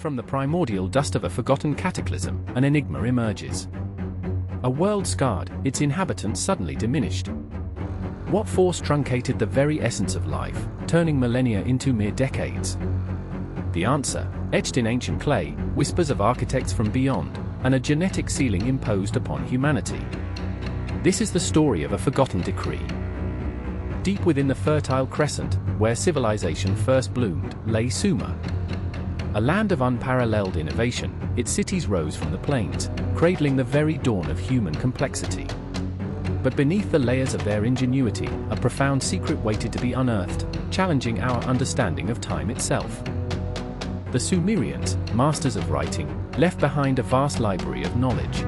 From the primordial dust of a forgotten cataclysm, an enigma emerges. A world scarred, its inhabitants suddenly diminished. What force truncated the very essence of life, turning millennia into mere decades? The answer, etched in ancient clay, whispers of architects from beyond, and a genetic ceiling imposed upon humanity. This is the story of a forgotten decree. Deep within the Fertile Crescent, where civilization first bloomed, lay Sumer. A land of unparalleled innovation, its cities rose from the plains, cradling the very dawn of human complexity. But beneath the layers of their ingenuity, a profound secret waited to be unearthed, challenging our understanding of time itself. The Sumerians, masters of writing, left behind a vast library of knowledge.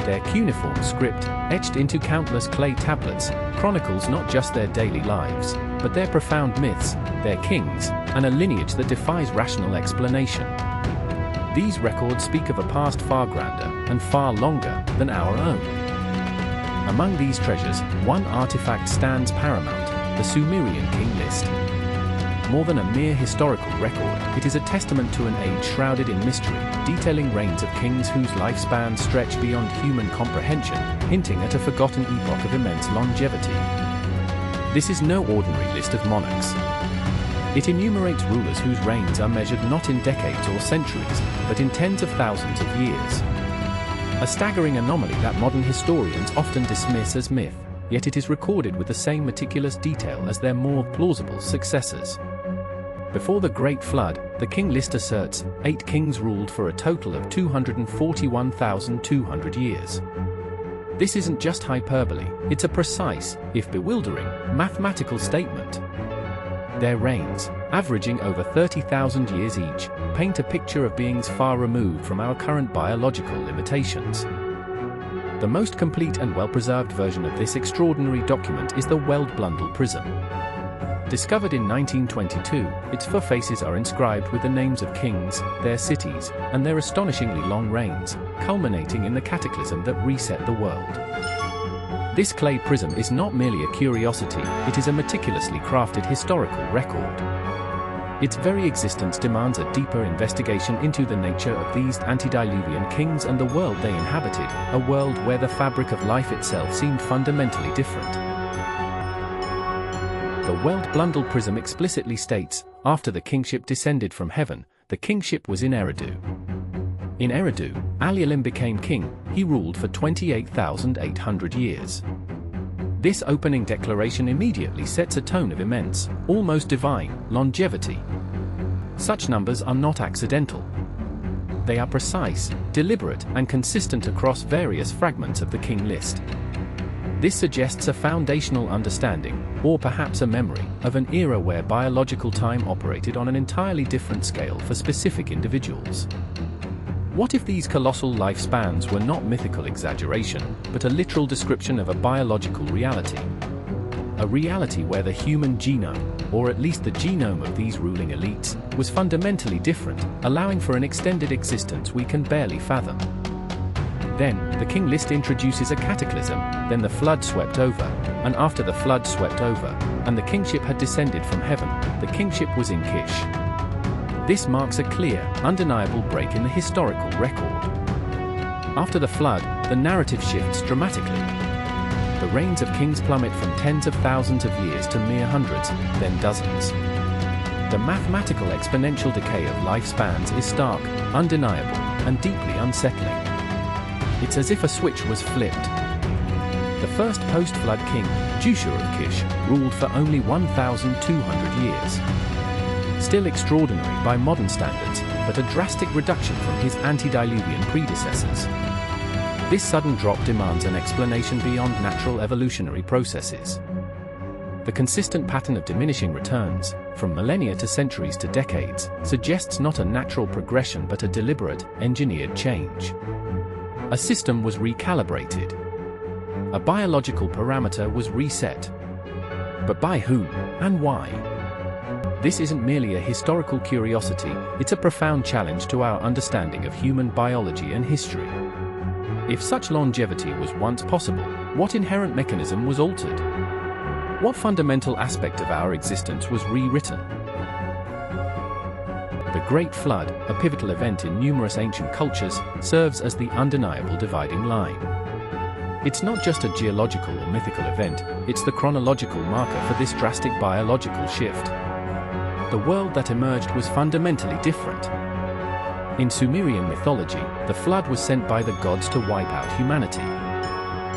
Their cuneiform script, etched into countless clay tablets, chronicles not just their daily lives, but their profound myths, their kings, and a lineage that defies rational explanation. These records speak of a past far grander and far longer than our own. Among these treasures, one artifact stands paramount, the Sumerian king list. More than a mere historical record, it is a testament to an age shrouded in mystery, detailing reigns of kings whose lifespans stretch beyond human comprehension, hinting at a forgotten epoch of immense longevity. This is no ordinary list of monarchs. It enumerates rulers whose reigns are measured not in decades or centuries, but in tens of thousands of years. A staggering anomaly that modern historians often dismiss as myth, yet it is recorded with the same meticulous detail as their more plausible successors. Before the Great Flood, the king list asserts, 8 kings ruled for a total of 241,200 years. This isn't just hyperbole, it's a precise, if bewildering, mathematical statement. Their reigns, averaging over 30,000 years each, paint a picture of beings far removed from our current biological limitations. The most complete and well-preserved version of this extraordinary document is the Weld-Blundell Prism. Discovered in 1922, its 4 faces are inscribed with the names of kings, their cities, and their astonishingly long reigns, culminating in the cataclysm that reset the world. This clay prism is not merely a curiosity, it is a meticulously crafted historical record. Its very existence demands a deeper investigation into the nature of these antediluvian kings and the world they inhabited, a world where the fabric of life itself seemed fundamentally different. The Weld-Blundell Prism explicitly states, after the kingship descended from heaven, the kingship was in Eridu. In Eridu, Alulim became king, he ruled for 28,800 years. This opening declaration immediately sets a tone of immense, almost divine, longevity. Such numbers are not accidental. They are precise, deliberate, and consistent across various fragments of the king list. This suggests a foundational understanding, or perhaps a memory, of an era where biological time operated on an entirely different scale for specific individuals. What if these colossal lifespans were not mythical exaggeration, but a literal description of a biological reality? A reality where the human genome, or at least the genome of these ruling elites, was fundamentally different, allowing for an extended existence we can barely fathom. Then, the king list introduces a cataclysm, then the flood swept over, and after the flood swept over, and the kingship had descended from heaven, the kingship was in Kish. This marks a clear, undeniable break in the historical record. After the flood, the narrative shifts dramatically. The reigns of kings plummet from tens of thousands of years to mere hundreds, then dozens. The mathematical exponential decay of lifespans is stark, undeniable, and deeply unsettling. It's as if a switch was flipped. The first post-flood king, Jusha of Kish, ruled for only 1,200 years. Still extraordinary by modern standards, but a drastic reduction from his antediluvian predecessors. This sudden drop demands an explanation beyond natural evolutionary processes. The consistent pattern of diminishing returns, from millennia to centuries to decades, suggests not a natural progression but a deliberate, engineered change. A system was recalibrated. A biological parameter was reset. But by whom, and why? This isn't merely a historical curiosity, it's a profound challenge to our understanding of human biology and history. If such longevity was once possible, what inherent mechanism was altered? What fundamental aspect of our existence was rewritten? The Great Flood, a pivotal event in numerous ancient cultures, serves as the undeniable dividing line. It's not just a geological or mythical event, it's the chronological marker for this drastic biological shift. The world that emerged was fundamentally different. In Sumerian mythology, the flood was sent by the gods to wipe out humanity.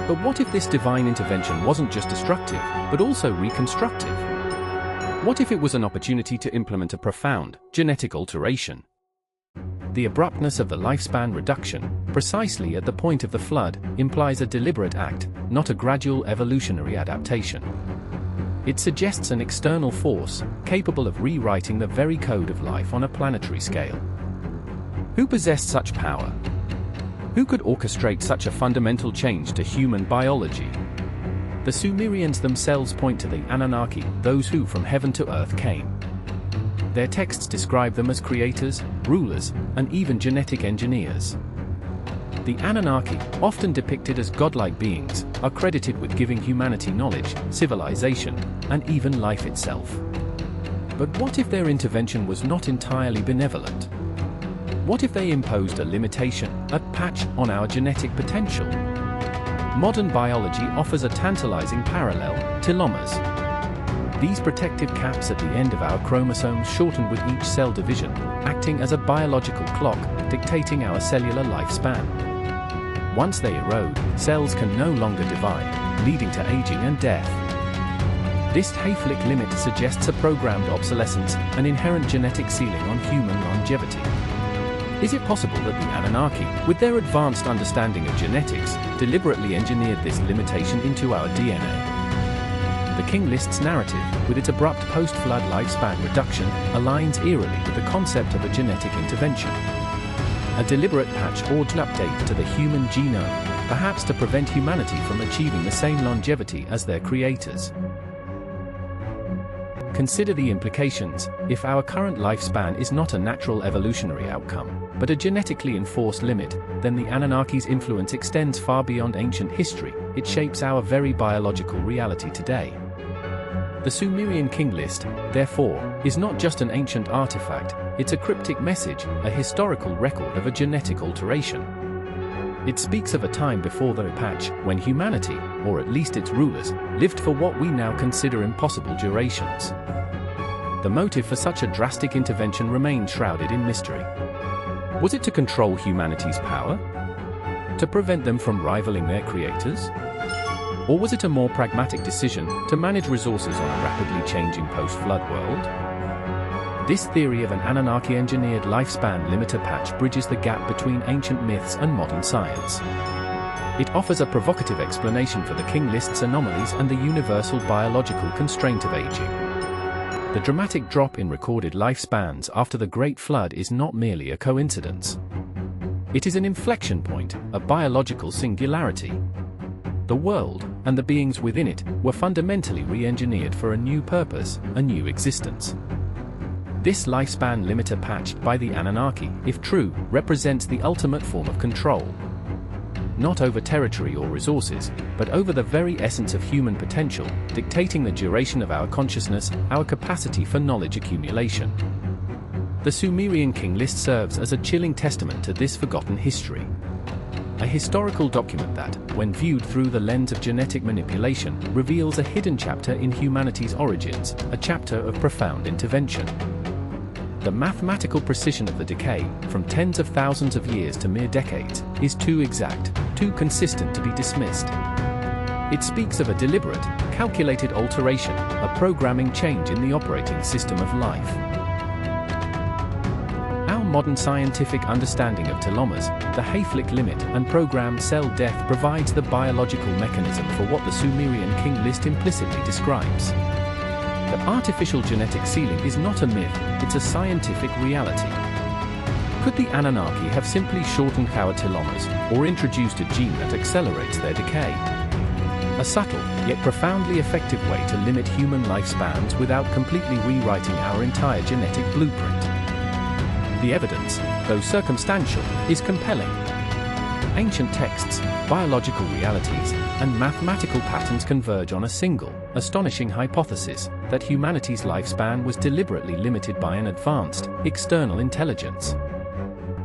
But what if this divine intervention wasn't just destructive, but also reconstructive? What if it was an opportunity to implement a profound, genetic alteration? The abruptness of the lifespan reduction, precisely at the point of the flood, implies a deliberate act, not a gradual evolutionary adaptation. It suggests an external force, capable of rewriting the very code of life on a planetary scale. Who possessed such power? Who could orchestrate such a fundamental change to human biology? The Sumerians themselves point to the Anunnaki, those who from heaven to earth came. Their texts describe them as creators, rulers, and even genetic engineers. The Anunnaki, often depicted as godlike beings, are credited with giving humanity knowledge, civilization, and even life itself. But what if their intervention was not entirely benevolent? What if they imposed a limitation, a patch on our genetic potential? Modern biology offers a tantalizing parallel: telomeres. These protective caps at the end of our chromosomes shorten with each cell division, acting as a biological clock, dictating our cellular lifespan. Once they erode, cells can no longer divide, leading to aging and death. This Hayflick limit suggests a programmed obsolescence, an inherent genetic ceiling on human longevity. Is it possible that the Anunnaki, with their advanced understanding of genetics, deliberately engineered this limitation into our DNA? The King List's narrative, with its abrupt post-flood lifespan reduction, aligns eerily with the concept of a genetic intervention. A deliberate patch or update to the human genome, perhaps to prevent humanity from achieving the same longevity as their creators. Consider the implications. If our current lifespan is not a natural evolutionary outcome, but a genetically enforced limit, then the Anunnaki's influence extends far beyond ancient history. It shapes our very biological reality today. The Sumerian King List, therefore, is not just an ancient artifact, it's a cryptic message, a historical record of a genetic alteration. It speaks of a time before the patch, when humanity, or at least its rulers, lived for what we now consider impossible durations. The motive for such a drastic intervention remains shrouded in mystery. Was it to control humanity's power? To prevent them from rivaling their creators? Or was it a more pragmatic decision to manage resources on a rapidly changing post-flood world? This theory of an Anunnaki-engineered lifespan limiter patch bridges the gap between ancient myths and modern science. It offers a provocative explanation for the King List's anomalies and the universal biological constraint of aging. The dramatic drop in recorded lifespans after the Great Flood is not merely a coincidence. It is an inflection point, a biological singularity. The world, and the beings within it, were fundamentally re-engineered for a new purpose, a new existence. This lifespan limiter patched by the Anunnaki, if true, represents the ultimate form of control. Not over territory or resources, but over the very essence of human potential, dictating the duration of our consciousness, our capacity for knowledge accumulation. The Sumerian King List serves as a chilling testament to this forgotten history. A historical document that, when viewed through the lens of genetic manipulation, reveals a hidden chapter in humanity's origins, a chapter of profound intervention. The mathematical precision of the decay, from tens of thousands of years to mere decades, is too exact, too consistent to be dismissed. It speaks of a deliberate, calculated alteration, a programming change in the operating system of life. Our modern scientific understanding of telomeres, the Hayflick limit, and programmed cell death provides the biological mechanism for what the Sumerian King List implicitly describes. The artificial genetic ceiling is not a myth, it's a scientific reality. Could the Anunnaki have simply shortened our telomeres, or introduced a gene that accelerates their decay? A subtle, yet profoundly effective way to limit human lifespans without completely rewriting our entire genetic blueprint. The evidence, though circumstantial, is compelling. Ancient texts, biological realities, and mathematical patterns converge on a single, astonishing hypothesis that humanity's lifespan was deliberately limited by an advanced, external intelligence.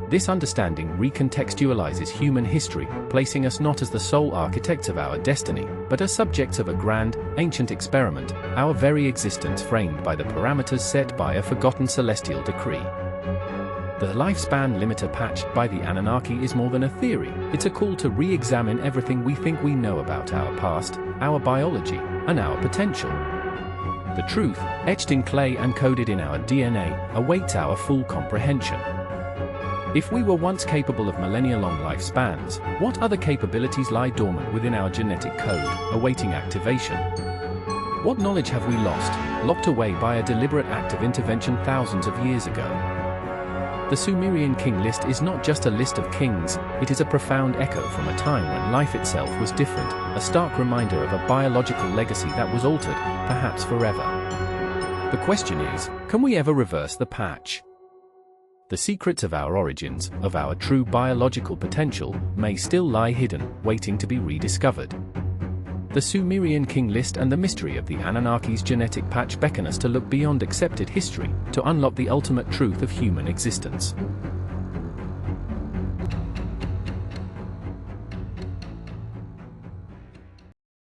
This understanding recontextualizes human history, placing us not as the sole architects of our destiny, but as subjects of a grand, ancient experiment, our very existence framed by the parameters set by a forgotten celestial decree. The lifespan limiter patch by the Anunnaki is more than a theory, it's a call to re-examine everything we think we know about our past, our biology, and our potential. The truth, etched in clay and coded in our DNA, awaits our full comprehension. If we were once capable of millennia-long lifespans, what other capabilities lie dormant within our genetic code, awaiting activation? What knowledge have we lost, locked away by a deliberate act of intervention thousands of years ago? The Sumerian king list is not just a list of kings, it is a profound echo from a time when life itself was different, a stark reminder of a biological legacy that was altered, perhaps forever. The question is, can we ever reverse the patch? The secrets of our origins, of our true biological potential, may still lie hidden, waiting to be rediscovered. The Sumerian king list and the mystery of the Anunnaki's genetic patch beckon us to look beyond accepted history, to unlock the ultimate truth of human existence.